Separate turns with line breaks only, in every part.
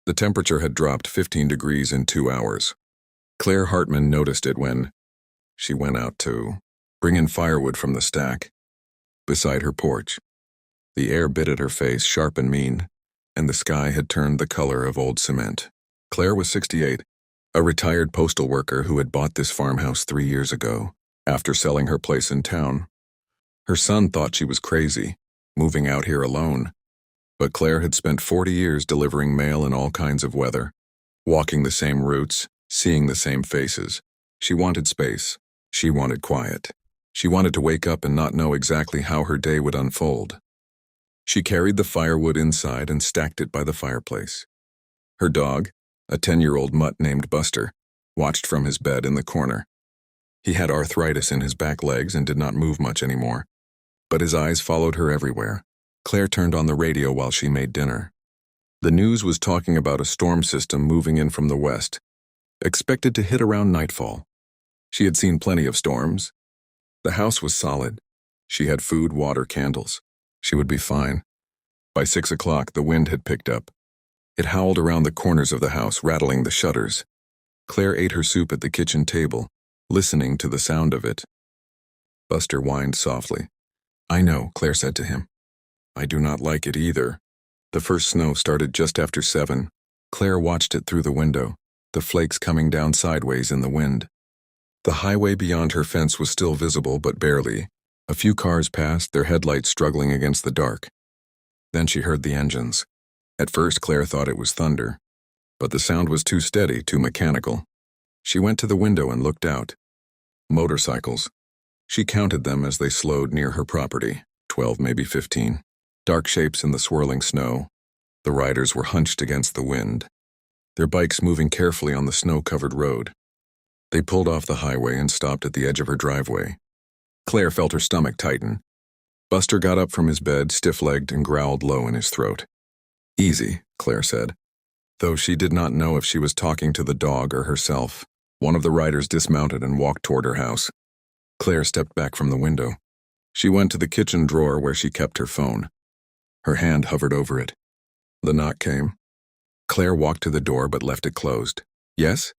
The temperature had dropped 15 degrees in 2 hours. Claire Hartman noticed it when she went out to bring in firewood from the stack beside her porch. The air bit at her face, sharp and mean, and the sky had turned the color of old cement. Claire was 68, a retired postal worker who had bought this farmhouse 3 years ago, after selling her place in town. Her son thought she was crazy, moving out here alone. But Claire had spent 40 years delivering mail in all kinds of weather, walking the same routes, seeing the same faces. She wanted space. She wanted quiet. She wanted to wake up and not know exactly how her day would unfold. She carried the firewood inside and stacked it by the fireplace. Her dog, a 10-year-old mutt named Buster, watched from his bed in the corner. He had arthritis in his back legs and did not move much anymore, but his eyes followed her everywhere. Claire turned on the radio while she made dinner. The news was talking about a storm system moving in from the west, expected to hit around nightfall. She had seen plenty of storms. The house was solid. She had food, water, candles. She would be fine. By 6 o'clock, the wind had picked up. It howled around the corners of the house, rattling the shutters. Claire ate her soup at the kitchen table, listening to the sound of it. Buster whined softly. "I know," Claire said to him. "I do not like it either." The first snow started just after 7. Claire watched it through the window, the flakes coming down sideways in the wind. The highway beyond her fence was still visible, but barely. A few cars passed, their headlights struggling against the dark. Then she heard the engines. At first, Claire thought it was thunder, but the sound was too steady, too mechanical. She went to the window and looked out. Motorcycles. She counted them as they slowed near her property, 12, maybe 15. Dark shapes in the swirling snow. The riders were hunched against the wind, their bikes moving carefully on the snow-covered road. They pulled off the highway and stopped at the edge of her driveway. Claire felt her stomach tighten. Buster got up from his bed, stiff-legged, and growled low in his throat. "Easy," Claire said, though she did not know if she was talking to the dog or herself. One of the riders dismounted and walked toward her house. Claire stepped back from the window. She went to the kitchen drawer where she kept her phone. Her hand hovered over it. The knock came. Claire walked to the door but left it closed. "Yes?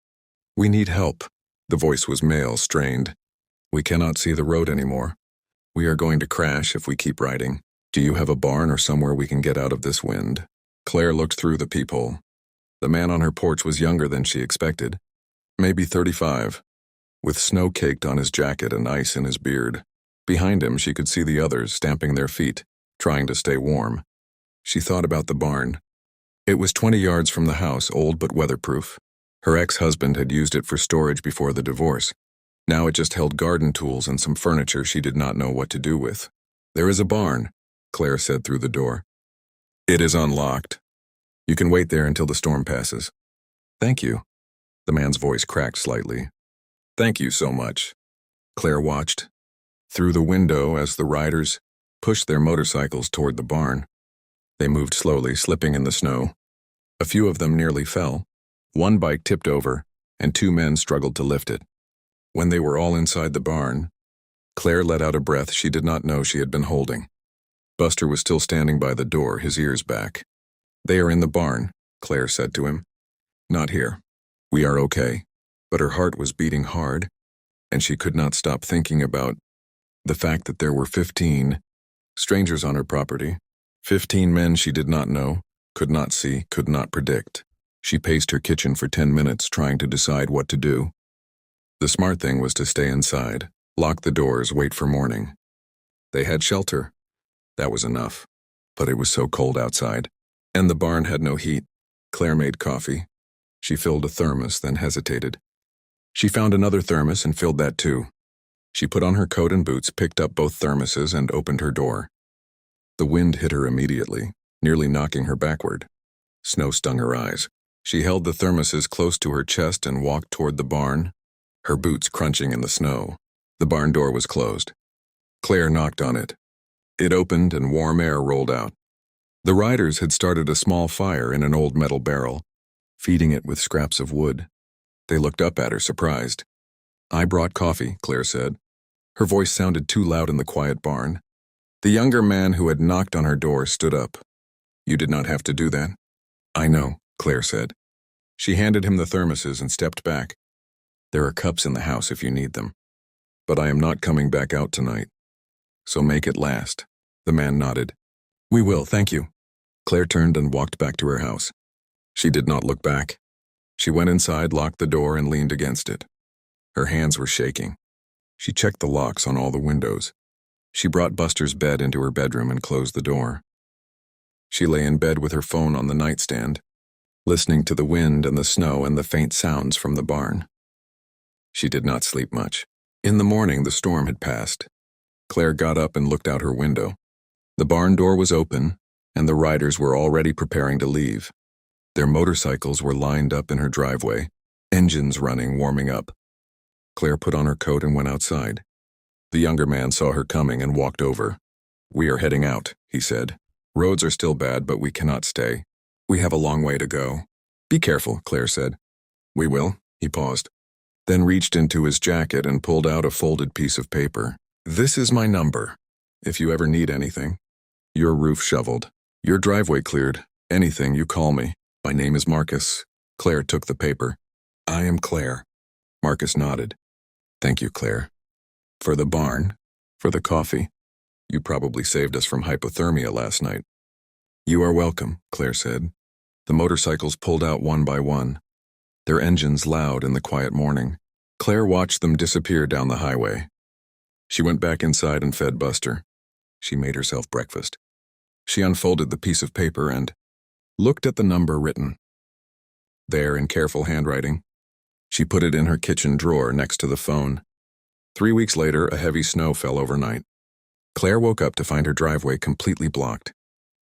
We need help." The voice was male, strained. "We cannot see the road anymore. We are going to crash if we keep riding. Do you have a barn or somewhere we can get out of this wind?" Claire looked through the peephole. The man on her porch was younger than she expected, maybe 35, with snow caked on his jacket and ice in his beard. Behind him, she could see the others stamping their feet, trying to stay warm. She thought about the barn. It was 20 yards from the house, old but weatherproof. Her ex-husband had used it for storage before the divorce. Now it just held garden tools and some furniture she did not know what to do with. "There is a barn," Claire said through the door. "It is unlocked. You can wait there until the storm passes." "Thank you." The man's voice cracked slightly. "Thank you so much." Claire watched through the window as the riders pushed their motorcycles toward the barn. They moved slowly, slipping in the snow. A few of them nearly fell. One bike tipped over, and 2 men struggled to lift it. When they were all inside the barn, Claire let out a breath she did not know she had been holding. Buster was still standing by the door, his ears back. "They are in the barn," Claire said to him. "Not here. We are okay." But her heart was beating hard, and she could not stop thinking about the fact that there were 15 strangers on her property. 15 men she did not know, could not see, could not predict. She paced her kitchen for 10 minutes, trying to decide what to do. The smart thing was to stay inside, lock the doors, wait for morning. They had shelter. That was enough. But it was so cold outside, and the barn had no heat. Claire made coffee. She filled a thermos, then hesitated. She found another thermos and filled that too. She put on her coat and boots, picked up both thermoses, and opened her door. The wind hit her immediately, nearly knocking her backward. Snow stung her eyes. She held the thermoses close to her chest and walked toward the barn, her boots crunching in the snow. The barn door was closed. Claire knocked on it. It opened and warm air rolled out. The riders had started a small fire in an old metal barrel, feeding it with scraps of wood. They looked up at her, surprised. "I brought coffee," Claire said. Her voice sounded too loud in the quiet barn. The younger man who had knocked on her door stood up. "You did not have to do that." "I know," Claire said. She handed him the thermoses and stepped back. There are cups in the house if you need them. But I am not coming back out tonight. So make it last. The man nodded. We will, thank you. Claire turned and walked back to her house. She did not look back. She went inside, locked the door, and leaned against it. Her hands were shaking. She checked the locks on all the windows. She brought Buster's bed into her bedroom and closed the door. She lay in bed with her phone on the nightstand, listening to the wind and the snow and the faint sounds from the barn. She did not sleep much. In the morning, the storm had passed. Claire got up and looked out her window. The barn door was open, and the riders were already preparing to leave. Their motorcycles were lined up in her driveway, engines running, warming up. Claire put on her coat and went outside. The younger man saw her coming and walked over. We are heading out, he said. Roads are still bad, but we cannot stay. We have a long way to go. Be careful, Claire said. We will, he paused, then reached into his jacket and pulled out a folded piece of paper. This is my number. If you ever need anything. Your roof shoveled. Your driveway cleared. Anything, you call me. My name is Marcus. Claire took the paper. I am Claire. Marcus nodded. Thank you, Claire. For the barn. For the coffee. You probably saved us from hypothermia last night. You are welcome, Claire said. The motorcycles pulled out one by one, their engines loud in the quiet morning. Claire watched them disappear down the highway. She went back inside and fed Buster. She made herself breakfast. She unfolded the piece of paper and looked at the number written. There in careful handwriting. She put it in her kitchen drawer next to the phone. 3 weeks later, a heavy snow fell overnight. Claire woke up to find her driveway completely blocked.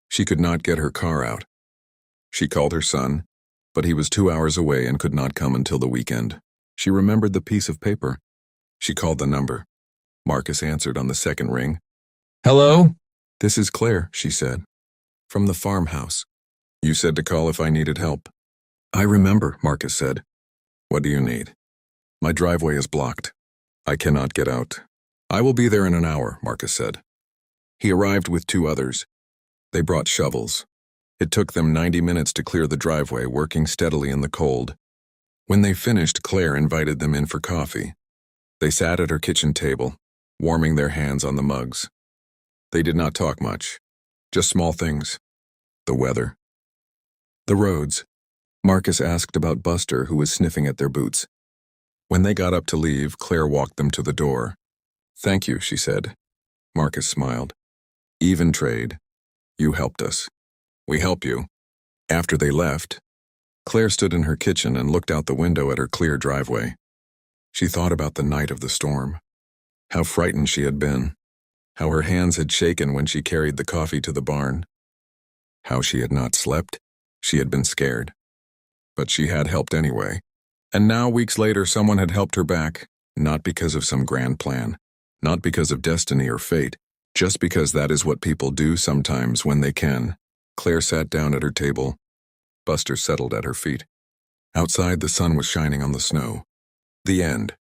She could not get her car out. She called her son, but he was 2 hours away and could not come until the weekend. She remembered the piece of paper. She called the number. Marcus answered on the second ring. Hello? This is Claire, she said. From the farmhouse. You said to call if I needed help. I remember, Marcus said. What do you need? My driveway is blocked. I cannot get out. I will be there in an hour, Marcus said. He arrived with 2 others. They brought shovels. It took them 90 minutes to clear the driveway, working steadily in the cold. When they finished, Claire invited them in for coffee. They sat at her kitchen table, warming their hands on the mugs. They did not talk much, just small things. The weather. The roads. Marcus asked about Buster, who was sniffing at their boots. When they got up to leave, Claire walked them to the door. Thank you, she said. Marcus smiled. Even trade. You helped us. We help you. After they left, Claire stood in her kitchen and looked out the window at her clear driveway. She thought about the night of the storm. How frightened she had been. How her hands had shaken when she carried the coffee to the barn. How she had not slept. She had been scared. But she had helped anyway. And now, weeks later, someone had helped her back, not because of some grand plan, not because of destiny or fate, just because that is what people do sometimes when they can. Claire sat down at her table. Buster settled at her feet. Outside, the sun was shining on the snow. The end.